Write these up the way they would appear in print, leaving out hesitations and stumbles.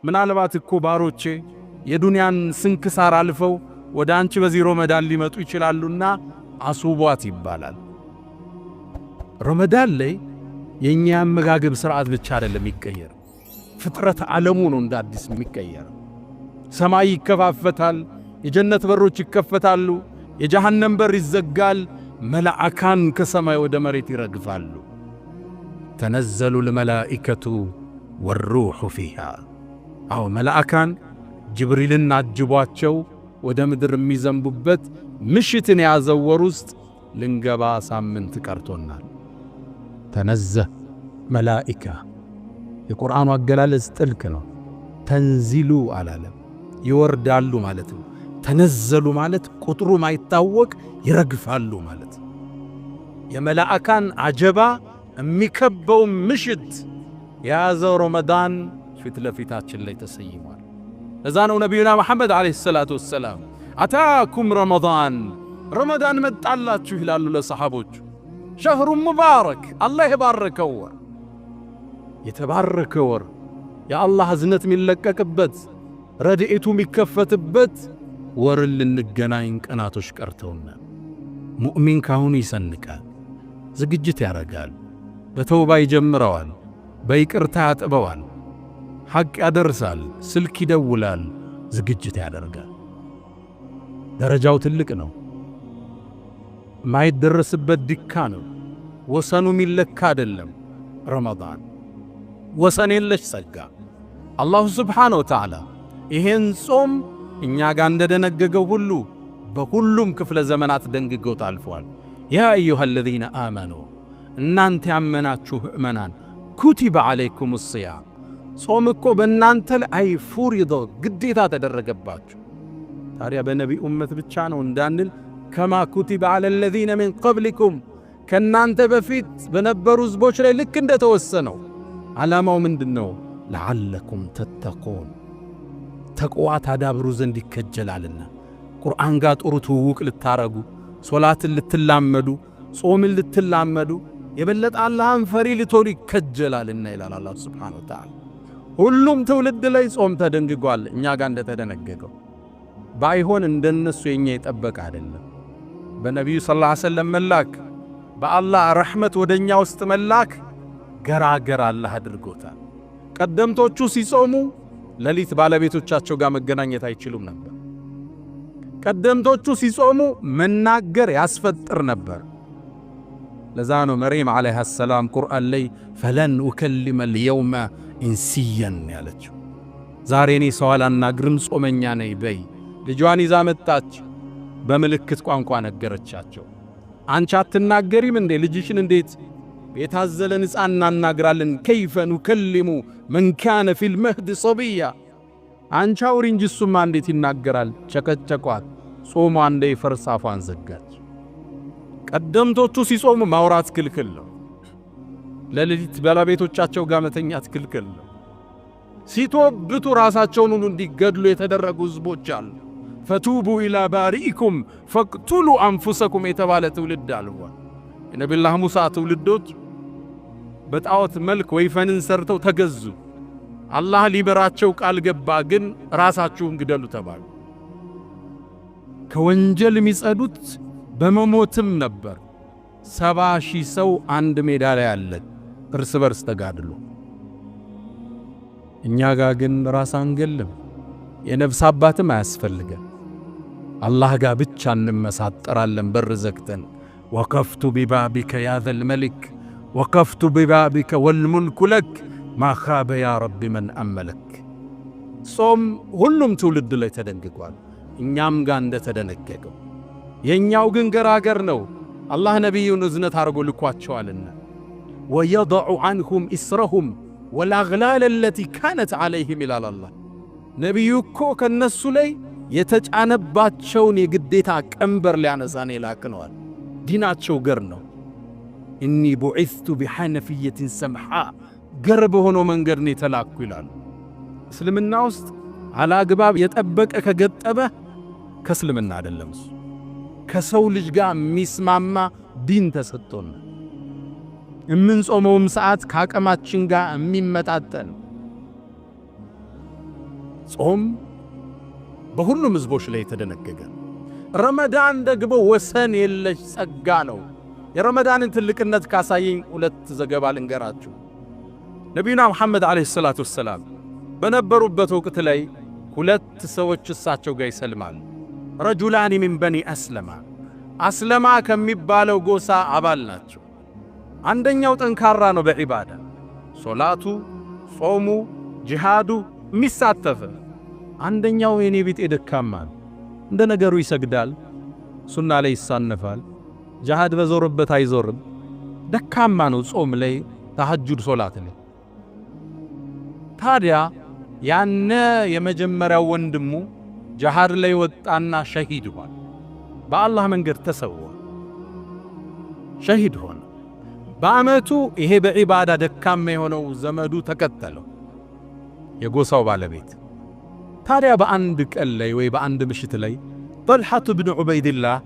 ምናልባት እኮ ባሮቼ የዱንያን ስንክሳር አልፈው ወደ አንቺ በዚህ ረመዳን ሊመጡ ይችላሉና አስውቧት ይባላል። ረመዳን ላይ የኛ አመጋገብ ሥርዓት ብቻ አይደለም የሚቀየር፣ ፍጥረት ዓለሙ ነው እንደ አዲስ የሚቀየር። ሰማይ ይከፋፈታል፣ የጀነት በሮች ይከፈታሉ፣ የጀሃነም በር ይዘጋል፣ መላእካን ከሰማይ ወደ መሬት ይረግፋሉ። ተነዘሉ الملائكة والروح فيها አው መላእካን ጅብሪልን አጅቧቸው ወደ ምድር የሚዘንቡበት ምሽትን የያዘው ወር ውስጥ ልንገባ ሳምንት ቀርቶናል። ተነዘህ መላእካ የቁርአኑ አገላለጽ ጥልቅ ነው። ተንዚሉ አላለም፣ ይወርዳሉ ማለት ነው። ተነዘሉ ማለት ቁጥሩ ማይታወቅ ይረግፋሉ ማለት። የመላእካን አጀባ የሚከበው ምሽት የያዘው ረመዳን ፊት ለፊታችን ላይ ተሰይሟል። ለዛ ነው ነቢዩና መሐመድ ዓለይሂ ሰላቱ ወሰላም አታኩም ረመዳን መጣላችሁ ይላሉ ለሰሓቦቹ። ሸህሩ ሙባረክ አላህ የባረከው ወር፣ የተባረከ ወር፣ የአላህ እዝነት የሚለቀቅበት ረድኤቱ የሚከፈትበት ወርን ልንገናኝ ቀናቶች ቀርተውናል። ሙእሚን ካሁኑ ይሰንቃል፣ ዝግጅት ያረጋል፣ በተውባ ይጀምረዋል፣ በይቅርታ ያጥበዋል፣ ሐቅ ያደርሳል፣ ስልክ ይደውላል፣ ዝግጅት ያደርጋል። ደረጃው ትልቅ ነው፣ ማይደረስበት ድካ ነው። ወሰኑ ሚለካ አይደለም። ረመዳን ወሰን የለሽ ጸጋ። አላሁ ስብሓነሁ ወተዓላ ይሄን ጾም እኛ ጋር እንደደነገገው ሁሉ በሁሉም ክፍለ ዘመናት ደንግጎት አልፏል። ያ አዩሃ አለዚነ አመኑ እናንተ ያመናችሁ ምእመናን ኩቲበ ዓለይኩም ሲያም ጾም እኮ በእናንተ ላይ ፉሪዶ ግዴታ ተደረገባችሁ። ታዲያ በነቢ ኡመት ብቻ ነው እንዳንል ከማ ኩቲበ ዓለ አለዚነ ሚን ቀብሊኩም ከእናንተ በፊት በነበሩ ሕዝቦች ላይ ልክ እንደተወሰነው። ዓላማው ምንድነው? ለዓለኩም ተተቁን ተቅዋ ታዳብሩ ዘንድ ይከጀላልና። ቁርአን ጋር ጥሩ ትውውቅ ልታረጉ፣ ሶላትን ልትላመዱ፣ ጾምን ልትላመዱ፣ የበለጠ አላህን ፈሪ ልትሆኑ ይከጀላልና ይላል አላህ ሱብሓነሁ ወተዓላ። ሁሉም ትውልድ ላይ ጾም ተደንግጓል፣ እኛ ጋር እንደተደነገገው። ባይሆን እንደነሱ የኛ የጠበቀ አይደለም። በነቢዩ ሰለላሁ ዐለይሂ ወሰለም መላክ፣ በአላህ ረሕመት ወደኛ ውስጥ መላክ ገራገር አላህ አድርጎታል። ቀደምቶቹ ሲጾሙ ሌሊት ባለቤቶቻቸው ጋር መገናኘት አይችሉም ነበር። ቀደምቶቹ ሲጾሙ መናገር ያስፈጥር ነበር። ለዛ ነው መርየም ዓለይሃ ሰላም ቁርአን ላይ ፈለን ኡከሊመ ልየውመ ኢንሲየን ያለችው። ዛሬ እኔ ሰው አላናግርም ጾመኛ ነኝ በይ። ልጇን ይዛ መጣች፣ በምልክት ቋንቋ ነገረቻቸው። አንቺ አትናገሪም እንዴ? ልጅሽን እንዴት የታዘለን ሕፃን እናናግራለን? ከይፈ ኑከሊሙ መን ካነ ፊል መህድ ሶብያ። አንቺ አውሪ እንጂ እሱማ እንዴት ይናገራል? ቸከቸቋት። ጾሟ እንደ ፈርስ አፏን ዘጋች። ቀደምቶቹ ሲጾሙ ማውራት ክልክል ነው። ለሌሊት ባለቤቶቻቸው ጋር መተኛት ክልክል ነው። ሲቶብቱ ራሳቸውን ሁሉ እንዲገድሉ የተደረጉ ሕዝቦች አሉ። ፈቱቡ ኢላ ባሪኢኩም ፈቅቱሉ አንፉሰኩም የተባለ ትውልድ አልፏል። የነቢዩላህ ሙሳ ትውልዶች በጣዖት መልክ ወይፈንን ሰርተው ተገዙ። አላህ ሊበራቸው ቃል ገባ፣ ግን ራሳችሁን ግደሉ ተባሉ። ከወንጀል የሚጸዱት በመሞትም ነበር። 70,000 ሰው አንድ ሜዳ ላይ አለ፣ እርስ በርስ ተጋድሎ። እኛ ጋር ግን ራስ አንገልም፣ የነፍስ አባትም አያስፈልገን። አላህ ጋር ብቻ እንመሳጠራለን በር ዘግተን። ወከፍቱ ቢባቢከ ያ ዘል መሊክ ወከፍቱ ቢባቢከ ወልሙልኩ ለክ ማ ኻበ ያ ረቢ መን አመለክ። ጾም ሁሉም ትውልድ ላይ ተደንግጓል፣ እኛም ጋር እንደተደነገገው። የኛው ግን ገራገር ነው። አላህ ነቢዩን እዝነት አድርጎ ልኳቸዋልና ወየضዑ ዐንሁም ኢስረሁም ወልአግላል አለቲ ካነት ዐለይሂም ይላል አላህ። ነቢዩ እኮ ከነሱ ላይ የተጫነባቸውን የግዴታ ቀንበር ሊያነሳን የላክነዋል። ዲናቸው ገር ነው። እኒ ቡዒስቱ ቢሐነፊየትን ሰምሓ ገር በሆነው መንገድ ነው የተላኩ ይላሉ። እስልምና ውስጥ አላግባብ የጠበቀ ከገጠበ ከእስልምና አይደለም። እሱ ከሰው ልጅ ጋር የሚስማማ ዲን ተሰጥቶን የምንጾመውም ሰዓት ከአቅማችን ጋር የሚመጣጠን ጾም በሁሉም ህዝቦች ላይ የተደነገገ። ረመዳን ደግሞ ወሰን የለሽ ጸጋ ነው። የረመዳንን ትልቅነት ካሳየኝ ሁለት ዘገባ ልንገራችሁ። ነቢዩና ሙሐመድ ዓለይሂ ሰላቱ ወሰላም በነበሩበት ወቅት ላይ ሁለት ሰዎች እሳቸው ጋር ይሰልማል። ረጁላኒ ሚን በኒ አስለማ፣ አስለማ ከሚባለው ጎሳ አባል ናቸው። አንደኛው ጠንካራ ነው በዒባዳ ሶላቱ፣ ጾሙ፣ ጂሃዱ የሚሳተፍ። አንደኛው የኔ ቢጤ ደካማ ነው። እንደ ነገሩ ይሰግዳል፣ ሱና ላይ ይሳነፋል፣ ጂሃድ በዞርበት አይዞርም። ደካማ ነው ጾም ላይ፣ ተሐጁድ ሶላት ላይ። ታዲያ ያነ የመጀመሪያው ወንድሙ ጂሃድ ላይ ወጣና ሸሂድ ሆነ። በአላህ መንገድ ተሰዋ፣ ሸሂድ ሆነ። በአመቱ ይሄ በዒባዳ ደካማ የሆነው ዘመዱ ተከተለው፣ የጎሳው ባለቤት። ታዲያ በአንድ ቀን ላይ ወይ በአንድ ምሽት ላይ ጠልሐቱ ብን ዑበይድላህ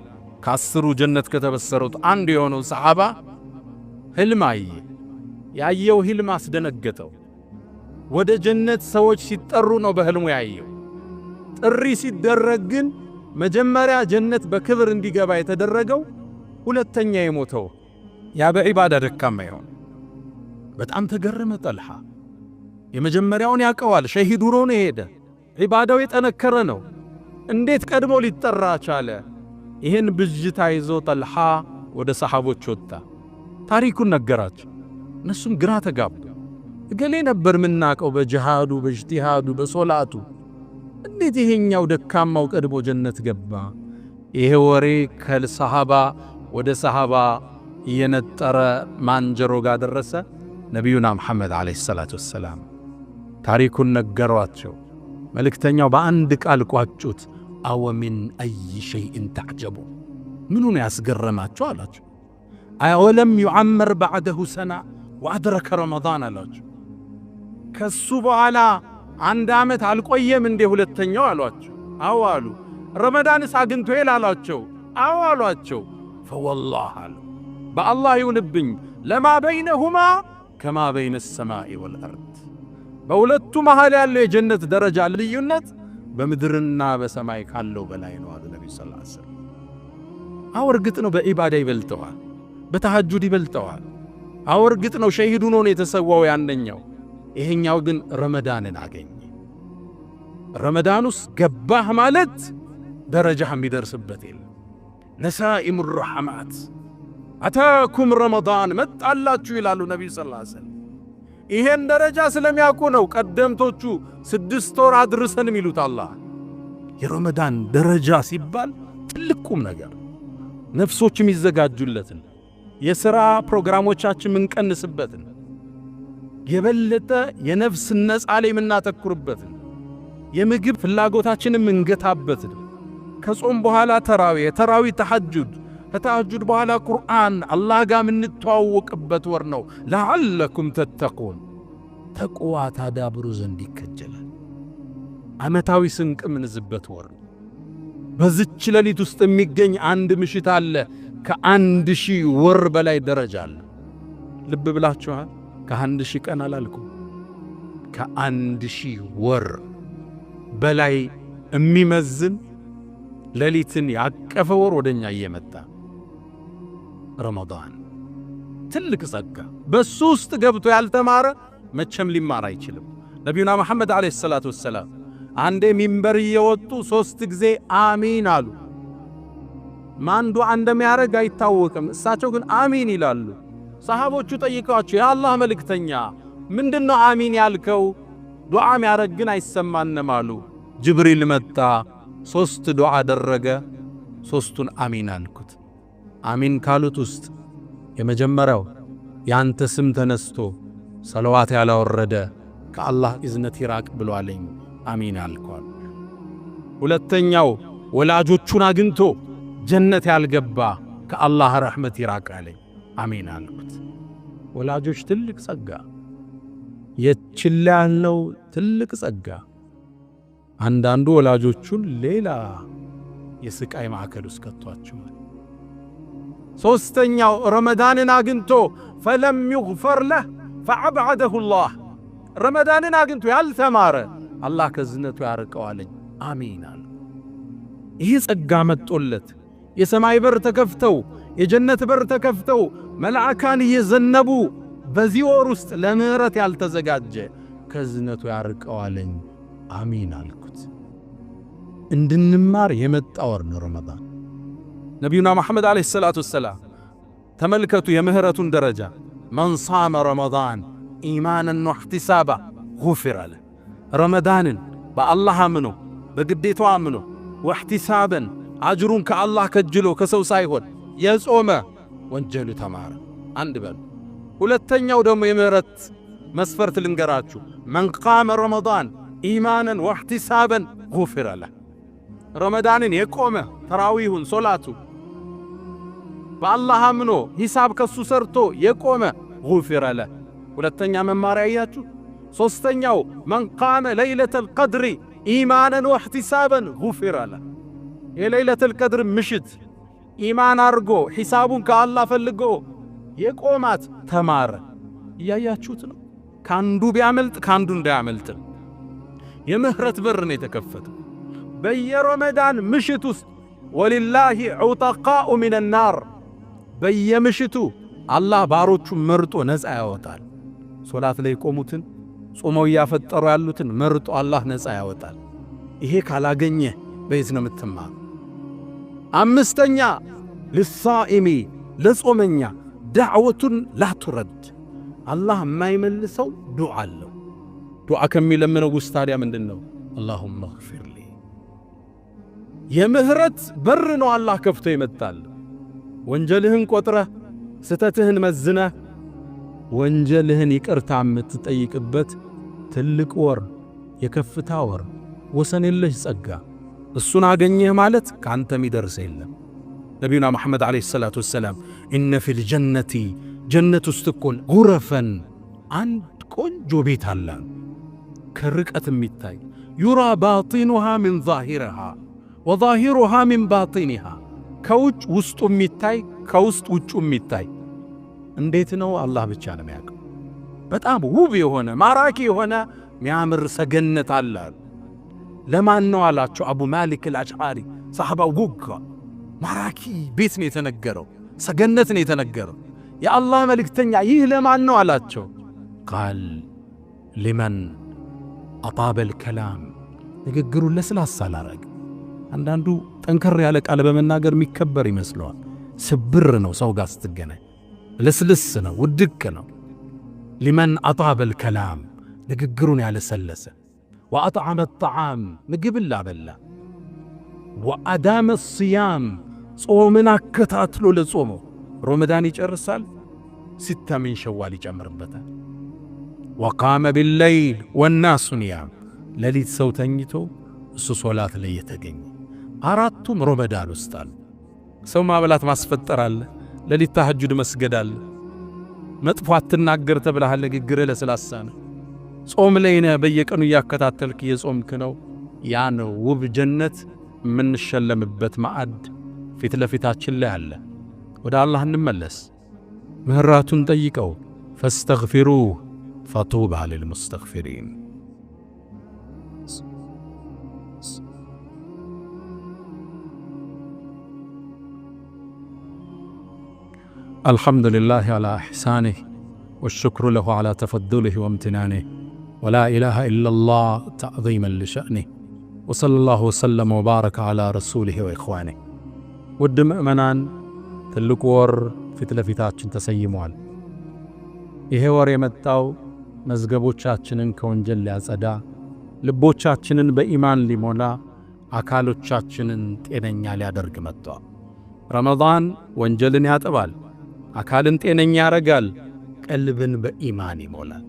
ከአስሩ ጀነት ከተበሰሩት አንዱ የሆነው ሰሓባ ህልም አየ። ያየው ህልም አስደነገጠው። ወደ ጀነት ሰዎች ሲጠሩ ነው በህልሙ ያየው። ጥሪ ሲደረግ ግን መጀመሪያ ጀነት በክብር እንዲገባ የተደረገው ሁለተኛ የሞተው ያ በዒባዳ ደካማ ይሆን። በጣም ተገረመ ጠልሐ። የመጀመሪያውን ያቀዋል፣ ሸሂድ ሆኖ ነው የሄደ፣ ዒባዳው የጠነከረ ነው። እንዴት ቀድሞ ሊጠራ ቻለ? ይህን ብዥታ ይዞ ጠልሐ ወደ ሰሓቦች ወጣ። ታሪኩን ነገራቸው። እነሱም ግራ ተጋቡ። እገሌ ነበር ምናቀው በጂሃዱ፣ በእጅቲሃዱ፣ በሶላቱ፣ እንዴት ይሄኛው ደካማው ቀድሞ ጀነት ገባ? ይሄ ወሬ ከሰሃባ ወደ ሰሃባ እየነጠረ ማንጀሮ ጋር ደረሰ። ነቢዩና ሙሐመድ ዓለይሂ ሰላቱ ወሰላም ታሪኩን ነገሯቸው። መልእክተኛው በአንድ ቃል ቋጩት። አወ ሚን አይ ሸይእን ተዕጀቡ፣ ምኑን ያስገረማቸው አላቸው። አወለም ዩዓመር ባዕደሁ ሰና ወአድረከ ረመዳን አላቸው። ከሱ በኋላ አንድ ዓመት አልቆየም እንዴ ሁለተኛው አሏቸው። አዎ አሉ። ረመዳንስ አግኝቶ አሏቸው። አዎ አሏቸው። ፈወላህ አሉ፣ በአላህ ይሁንብኝ፣ ለማ በይነሁማ ከማ በይነ ሰማኢ ወልአርድ፣ በሁለቱ መሃል ያለው የጀነት ደረጃ ልዩነት በምድርና በሰማይ ካለው በላይ ነው አሉ ነቢዩ ሰለላሁ ዐለይሂ ወሰለም። አዎ እርግጥ ነው በዒባዳ ይበልጠዋል፣ በተሐጁድ ይበልጠዋል። አዎ እርግጥ ነው ሸሂድ ሆኖ ነው የተሰዋው ያንኛው። ይሄኛው ግን ረመዳንን አገኘ። ረመዳን ውስጥ ገባህ ማለት ደረጃህ የሚደርስበት የለም። ነሳኢሙ ረሕማት አታኩም ረመዳን መጣላችሁ ይላሉ ነቢዩ ሰለላሁ ዐለይሂ ወሰለም። ይሄን ደረጃ ስለሚያውቁ ነው ቀደምቶቹ 6 ወር አድርሰን የሚሉት። አላህ የረመዳን ደረጃ ሲባል ትልቁም ነገር ነፍሶች የሚዘጋጁለትን፣ የሥራ ፕሮግራሞቻችን ምንቀንስበትን፣ የበለጠ የነፍስ ነጻ ላይ የምናተኩርበትን፣ የምግብ ፍላጎታችንን ምንገታበትን፣ ከጾም በኋላ ተራዊ ተሐጁድ፣ ከተሐጁድ በኋላ ቁርአን አላህ ጋር የምንተዋወቅበት ወር ነው። ለዓለኩም ተተቁን፣ ተቅዋ ታዳብሩ ዘንድ ይከጀላል። ዓመታዊ ስንቅ ምንዝበት ወር ነው። በዚች ሌሊት ውስጥ የሚገኝ አንድ ምሽት አለ፣ ከ1000 ወር በላይ ደረጃ አለ። ልብ ብላችኋል? ከ1000 ቀን አላልኩም፣ ከ1000 ወር በላይ የሚመዝን ሌሊትን ያቀፈ ወር ወደኛ እየመጣ ረመዳን ትልቅ ጸጋ። በሱ ውስጥ ገብቶ ያልተማረ መቼም ሊማር አይችልም። ነቢዩና መሐመድ ዓለይሂ ሰላቱ ወሰላም አንዴ ሚንበር እየወጡ 3 ጊዜ አሚን አሉ። ማን ዱዓ እንደሚያደርግ አይታወቅም። እሳቸው ግን አሚን ይላሉ። ሰሃቦቹ ጠይቀዋቸው የአላህ መልእክተኛ ምንድነው አሚን ያልከው? ዱዓ የሚያደርግ ግን አይሰማንም አሉ። ጅብሪል መጣ፣ 3 ዱዓ አደረገ፣ 3ቱን አሚን አልኩት። አሚን ካሉት ውስጥ የመጀመሪያው ያንተ ስም ተነስቶ ሰለዋት ያላወረደ ከአላህ እዝነት ይራቅ ብሏለኝ፣ አሚን አልኳል። ሁለተኛው ወላጆቹን አግኝቶ ጀነት ያልገባ ከአላህ ረሕመት ይራቅ አለኝ፣ አሚን አልኩት። ወላጆች ትልቅ ጸጋ፣ የችላ ያለው ትልቅ ጸጋ። አንዳንዱ ወላጆቹን ሌላ የስቃይ ማዕከል ውስጥ ከቷቸዋል። ሶስተኛው ረመዳንን አግኝቶ ፈለም ይግፈር ለህ ፈዐብዐደሁ ላህ፣ ረመዳንን አግኝቶ ያልተማረ አላህ ከዝነቱ ያርቀዋለኝ አሚን አለ። ይህ ጸጋ መጦለት የሰማይ በር ተከፍተው የጀነት በር ተከፍተው መላእካን እየዘነቡ በዚህ ወር ውስጥ ለምህረት ያልተዘጋጀ ከዝነቱ ያርቀዋለኝ አሚን አልኩት። እንድንማር የመጣ ወር ነው ረመዳን። ነቢዩና መሐመድ ዓለይሂ ሰላቱ ወሰላም ተመልከቱ የምህረቱን ደረጃ። መን ሳመ ረመዳን ኢማናን ወህቲሳባ ጉፊረ ለህ። ረመዳንን በአላህ አምኖ በግዴታው አምኖ ወህቲሳበን አጅሩን ከአላህ ከጅሎ ከሰው ሳይሆን የጾመ ወንጀሉ ተማረ። አንድ በሉ። ሁለተኛው ደግሞ የምህረት መስፈርት ልንገራችሁ። መን ቃመ ረመዳን ኢማናን ወህቲሳበን ጉፊረ ለህ። ረመዳንን የቆመ ተራዊሁን ሶላቱ በአላህ አምኖ ሂሳብ ከሱ ሰርቶ የቆመ ጉፊረ ለህ። ሁለተኛ መማሪያ ያያችሁ። ሶስተኛው መን ቃመ ለይለተል ቀድሪ ኢማናን ወህቲሳበን ጉፊረ ለህ። የለይለተል ቀድር ምሽት ኢማን አርጎ ሂሳቡን ከአላህ ፈልጎ የቆማት ተማረ። እያያችሁት ነው። ካንዱ ቢያመልጥ ካንዱ እንዳያመልጥ የምህረት በር ነው የተከፈተው። በየረመዳን ምሽት ውስጥ ወሊላሂ ዑተቃኡ ሚነ ናር፣ በየምሽቱ አላህ ባሮቹን መርጦ ነፃ ያወጣል። ሶላት ላይ ቆሙትን ጾመው ያፈጠሩ ያሉትን መርጦ አላህ ነፃ ያወጣል። ይሄ ካላገኘ በየት ነው የምትማር? አምስተኛ ልሳኢሚ ለጾመኛ ዳዕወቱን ላቱረድ፣ አላህ የማይመልሰው ዱዓ አለው። ዱዓ ከሚለምነው ውስጥ ታዲያ ምንድነው? አላሁመ እግፊር ሊ። የምህረት በር ነው አላህ ከፍቶ ይመጣል። ወንጀልህን ቆጥረህ ስተትህን መዝነህ ወንጀልህን ይቅርታ የምትጠይቅበት ትልቅ ወር፣ የከፍታ ወር፣ ወሰን የለሽ ጸጋ። እሱን አገኘህ ማለት ካንተ የሚደርስ የለም። ነቢዩና መሐመድ ዓለይሂ ሰላቱ ወሰላም ኢነ ፊል ጀነቲ ጀነት ውስጥ እኮን ጉረፈን አንድ ቆንጆ ቤት አለ ከርቀት የሚታይ ዩራ ባጢኑሃ ሚን ዛሂረሃ ወዛሂሩሃ ሚን ባጢኒሃ፣ ከውጭ ውስጡ የሚታይ ከውስጥ ውጩ የሚታይ። እንዴት ነው? አላህ ብቻ ነው የሚያውቀው። በጣም ውብ የሆነ ማራኪ የሆነ የሚያምር ሰገነት አለ። ለማን ነው አላቸው አቡ ማሊክ አልአሽዓሪ ሰሐባው ጉጋ። ማራኪ ቤት ነው የተነገረው፣ ሰገነት ነው የተነገረው። የአላህ መልእክተኛ ይህ ለማን ነው አላቸው። ቃል ሊመን አጣበል ከላም፣ ንግግሩን ለስላሳ ላረግ። አንዳንዱ ጠንከር ያለ ቃል በመናገር የሚከበር ይመስለዋል። ስብር ነው ሰው ጋር ስትገናኝ፣ ልስልስ ነው፣ ውድቅ ነው። ሊመን አጣበል ከላም፣ ንግግሩን ያለሰለሰ። ወአጥዓመ ጣዓም፣ ምግብን ላበላ። ወአዳመ ሲያም፣ ጾምን አከታትሎ ለጾመው። ረመዳን ይጨርሳል፣ ሲታ ሚን ሸዋል ይጨምርበታል። ወቃመ ቢለይል ወናሱ ኒያም፣ ሌሊት ሰው ተኝቶ እሱ ሶላት ላይ የተገኘ። አራቱም ረመዳን ውስጥ አሉ። ሰው ማብላት ማስፈጠር አለ፣ ሌሊት ተሐጁድ መስገድ አለ። መጥፎ አትናገር ተብለሃል፣ ንግግርህ ለስላሳ ነው። ጾም ላይ ነህ፣ በየቀኑ እያከታተልክ የጾምክ ነው። ያ ነው ውብ ጀነት የምንሸለምበት ማዕድ ፊት ለፊታችን ላይ አለ። ወደ አላህ እንመለስ፣ ምህራቱን ጠይቀው። ፈስተግፊሩህ ፈጡባ ሊልሙስተግፊሪን። الحمد لله على إحسانه والشكر له على تفضله وامتنانه ولا إله إلا الله تعظيما لشأنه وصلى الله وسلم وبارك على رسوله وإخوانه. ውድ ምእመናን ትልቁ ወር ፊት ለፊታችን ተሰይሟል። ይሄ ወር የመጣው መዝገቦቻችንን ከወንጀል ሊያጸዳ፣ ልቦቻችንን በኢማን ሊሞላ፣ አካሎቻችንን ጤነኛ ሊያደርግ መጥቷል። ረመዳን ወንጀልን ያጥባል፣ አካልን ጤነኛ ያረጋል፣ ቀልብን በኢማን ይሞላል።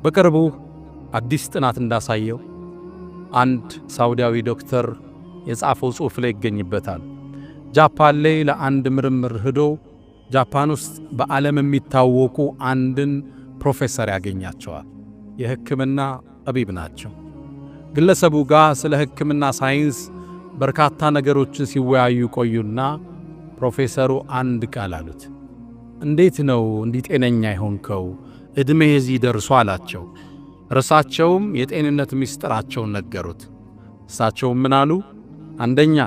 በቅርቡ አዲስ ጥናት እንዳሳየው አንድ ሳውዲያዊ ዶክተር የጻፈው ጽሑፍ ላይ ይገኝበታል። ጃፓን ላይ ለአንድ ምርምር ሄዶ ጃፓን ውስጥ በዓለም የሚታወቁ አንድን ፕሮፌሰር ያገኛቸዋል። የሕክምና ጠቢብ ናቸው። ግለሰቡ ጋር ስለ ሕክምና ሳይንስ በርካታ ነገሮችን ሲወያዩ ቆዩና ፕሮፌሰሩ አንድ ቃል አሉት። እንዴት ነው እንዲህ ጤነኛ ይሆንከው? ዕድሜ እዚህ ደርሶ አላቸው። እርሳቸውም የጤንነት ምስጢራቸውን ነገሩት። እሳቸውም ምን አሉ? አንደኛ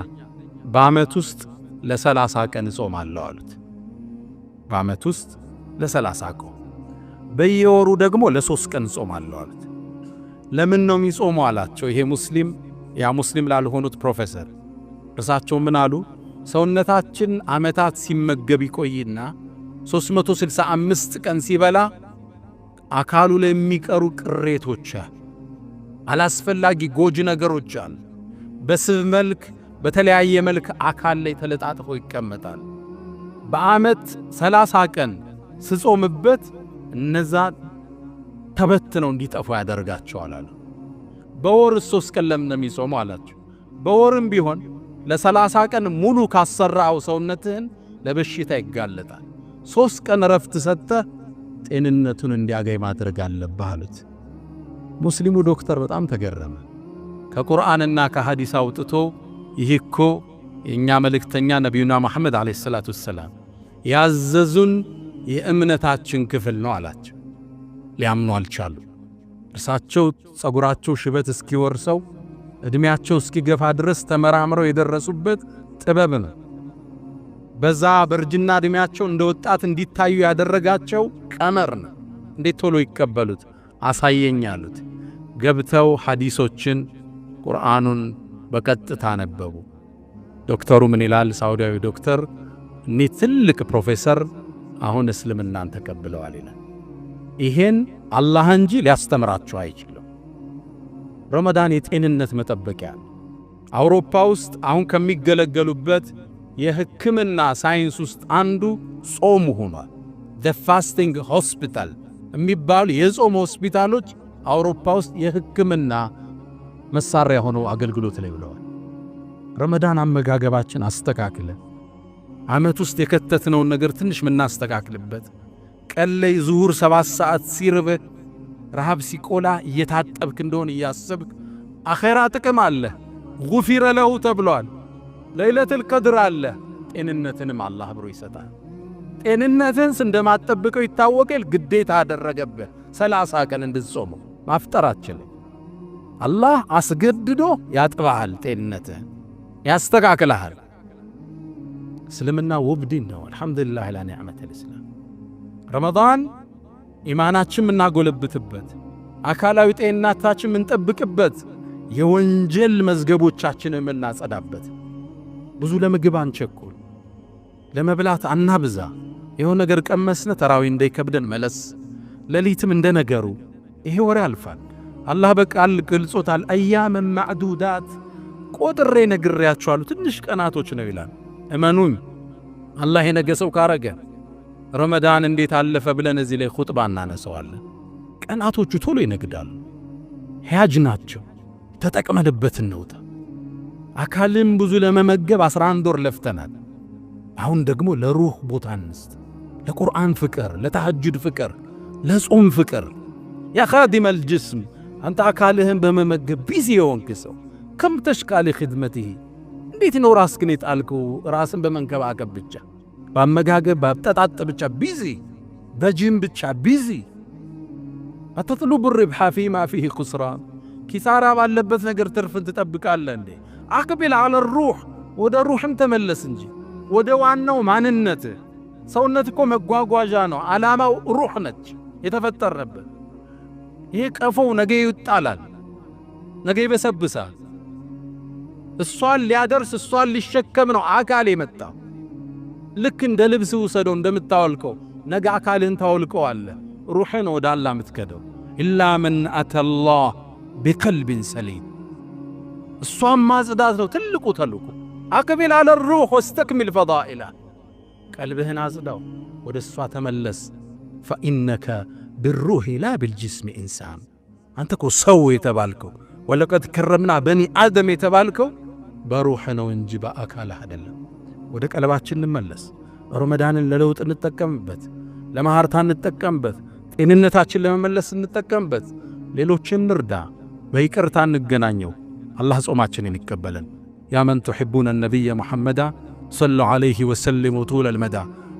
በዓመት ውስጥ ለ30 ቀን እጾማለሁ አሉት። በዓመት ውስጥ ለ30 ቀን፣ በየወሩ ደግሞ ለ3 ቀን እጾማለሁ አሉት። ለምን ነው የሚጾመው አላቸው። ይሄ ሙስሊም ያ ሙስሊም ላልሆኑት ፕሮፌሰር እርሳቸው ምን አሉ? ሰውነታችን ዓመታት ሲመገብ ይቆይና 365 ቀን ሲበላ አካሉ ላይ የሚቀሩ ቅሬቶች፣ አላስፈላጊ ጎጂ ነገሮች አሉ። በስብ መልክ በተለያየ መልክ አካል ላይ ተለጣጥፎ ይቀመጣል። በዓመት 30 ቀን ስጾምበት እነዛ ተበትነው እንዲጠፉ ያደርጋቸዋል አሉ። በወር 3 ቀን ለምን ነው የሚጾመው አላቸው። በወርም ቢሆን ለ30 ቀን ሙሉ ካሰራው ሰውነትህን ለበሽታ ይጋለጣል። 3 ቀን ረፍት ሰጥተህ ጤንነቱን እንዲያገኝ ማድረግ አለብህ አሉት። ሙስሊሙ ዶክተር በጣም ተገረመ። ከቁርአንና ከሐዲስ አውጥቶ ይህ እኮ የእኛ መልእክተኛ ነቢዩና መሐመድ ዓለይሂ ሰላቱ ወሰላም ያዘዙን የእምነታችን ክፍል ነው አላቸው። ሊያምኑ አልቻሉ። እርሳቸው ጸጉራቸው ሽበት እስኪወርሰው ዕድሜያቸው እስኪገፋ ድረስ ተመራምረው የደረሱበት ጥበብ ነው። በዛ በእርጅና ዕድሜያቸው እንደ ወጣት እንዲታዩ ያደረጋቸው ቀመር ነው። እንዴት ቶሎ ይቀበሉት? አሳየኝ አሉት። ገብተው ሐዲሶችን ቁርአኑን በቀጥታ ነበቡ። ዶክተሩ ምን ይላል? ሳውዲያዊ ዶክተር እኒ ትልቅ ፕሮፌሰር አሁን እስልምናን ተቀብለዋል ይላል። ይሄን አላህ እንጂ ሊያስተምራቸው አይችልም። ረመዳን የጤንነት መጠበቂያ ነው። አውሮፓ ውስጥ አሁን ከሚገለገሉበት የሕክምና ሳይንስ ውስጥ አንዱ ጾም ሆኗል። the fasting hospital የሚባሉ የጾም ሆስፒታሎች አውሮፓ ውስጥ የሕክምና መሳሪያ ሆነው አገልግሎት ላይ ውለዋል። ረመዳን አመጋገባችን አስተካክለን ዓመት ውስጥ የከተትነውን ነገር ትንሽ ምናስተካክልበት፣ ቀን ላይ ዙሁር 7 ሰዓት ሲርብህ ረሃብ ሲቆላ እየታጠብክ እንደሆን እያሰብክ አኼራ ጥቅም አለ። ጉፊረ ለሁ ተብሏል። ለይለቱል ቀድር አለ። ጤንነትንም አላህ ብሮ ይሰጣል። ጤንነትን እንደማትጠብቀው ይታወቃል። ግዴታ አደረገብህ 30 ቀን እንድትጾመው ማፍጠራችን አላህ አስገድዶ ያጥባሃል። ጤንነትህን ያስተካክልሃል። እስልምና ውብ ዲን ነው። አልሐምዱሊላህ ላ ኒዕመተል ኢስላም። ረመዳን ኢማናችን ምናጎለብትበት፣ አካላዊ ጤንነታችን ምንጠብቅበት፣ የወንጀል መዝገቦቻችንን ምናጸዳበት። ብዙ ለምግብ አንቸኩል፣ ለመብላት አናብዛ። ይኸው ነገር ቀመስነ ተራዊ እንዳይከብደን መለስ፣ ሌሊትም እንደነገሩ ይሄ ወሬ አልፋል። አላህ በቃል ገልጾታል። አያመ ማዕዱዳት ቆጥሬ ነግሬያችኋለሁ፣ ትንሽ ቀናቶች ነው ይላል። እመኑኝ አላህ የነገሰው ካረገ ረመዳን እንዴት አለፈ ብለን እዚህ ላይ ኹጥባ እናነሳዋለን። ቀናቶቹ ቶሎ ይነግዳሉ። ሕያጅ ናቸው። ተጠቅመንበት እንውጣ። አካልም ብዙ ለመመገብ 11 ወር ለፍተናል። አሁን ደግሞ ለሩህ ቦታ እንስጥ። ለቁርአን ፍቅር፣ ለተሐጁድ ፍቅር፣ ለጾም ፍቅር። ያ ኻዲመል ጅስም አንተ አካልህን በመመገብ ቢዚ የሆንክ ሰው ከም ተሽቃሊ ኺድመትህ እንዴት ነው ራስህን የጣልከው? ራስን በመንከባከብ ብቻ፣ በአመጋገብ በአጠጣጥ ብቻ ቢዚ፣ በጂም ብቻ ቢዚ። አተጥሉቡ ርብሓ ፊማ ፊህ ኹስራን፣ ኪሳራ ባለበት ነገር ትርፍን ትጠብቃለህ እንዴ? አቅቢል አለ ሩህ፣ ወደ ሩህም ተመለስ እንጂ ወደ ዋናው ማንነትህ። ሰውነት እኮ መጓጓዣ ነው። ዓላማው ሩህ ነች የተፈጠረበት። ይሄ ቀፎው ነገ ይጣላል፣ ነገ ይበሰብሳል። እሷን ሊያደርስ እሷን ሊሸከም ነው አካል የመጣው። ልክ እንደ ልብስ ውሰደው እንደምታወልቀው ነገ አካልህን ታወልቀዋለህ። ሩህን ወደ አላህ የምትከደው ኢላ መን አተላህ ቢቀልቢን ሰሊም። እሷን ማጽዳት ነው ትልቁ ተልእኮ። አቅቢል አለ ሩህ ወስተክሚል ፈዳኢላ። ቀልብህን አጽዳው፣ ወደ እሷ ተመለስ። ፈኢነከ ብሩህ ላ ብልጅስም ኢንሳን። አንተ እኮ ሰው የተባልከው ወለቀድ ከረምና በኒ አደም የተባልከው በሩህ ነው እንጂ በአካልህ አይደለም። ወደ ቀልባችን እንመለስ። ረመዳንን ለለውጥ እንጠቀምበት፣ ለማህርታ እንጠቀምበት፣ ጤንነታችን ለመመለስ እንጠቀምበት። ሌሎችን እንርዳ፣ በይቅርታ እንገናኘው። አላህ ጾማችንን ይቀበለን። ያ መን ትሕቡነ ነቢየ ሙሐመዳ ሰሉ ዐለይሂ ወሰሊሙ ጡለል መዳ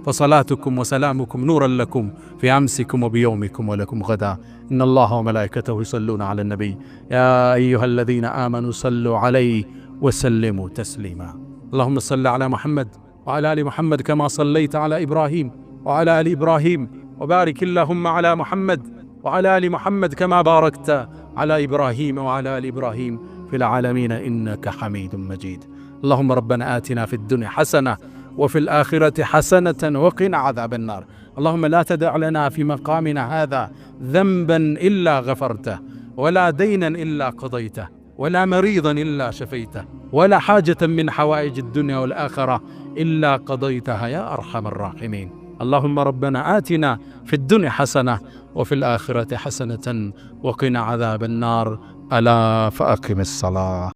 فصلاتكم وسلامكم نورا لكم في أمسكم وبيومكم ولكم غدا. إن الله وملائكته يصلون على النبي يا أيها الذين آمنوا صلوا عليه وسلموا تسليما. اللهم صل على محمد وعلى آل محمد كما صليت على إبراهيم وعلى آل إبراهيم، وبارك اللهم على محمد وعلى آل محمد كما باركت على إبراهيم وعلى آل إبراهيم في العالمين إنك حميد مجيد. اللهم ربنا آتنا في الدنيا حسنة وفي الآخرة حسنة وقنا عذاب النار. اللهم لا تدع لنا في مقامنا هذا ذنبا إلا غفرته، ولا دينا إلا قضيته، ولا مريضا إلا شفيته، ولا حاجة من حوائج الدنيا والآخرة إلا قضيتها يا أرحم الراحمين. اللهم ربنا آتنا في الدنيا حسنة وفي الآخرة حسنة وقنا عذاب النار. ألا فأقم الصلاة.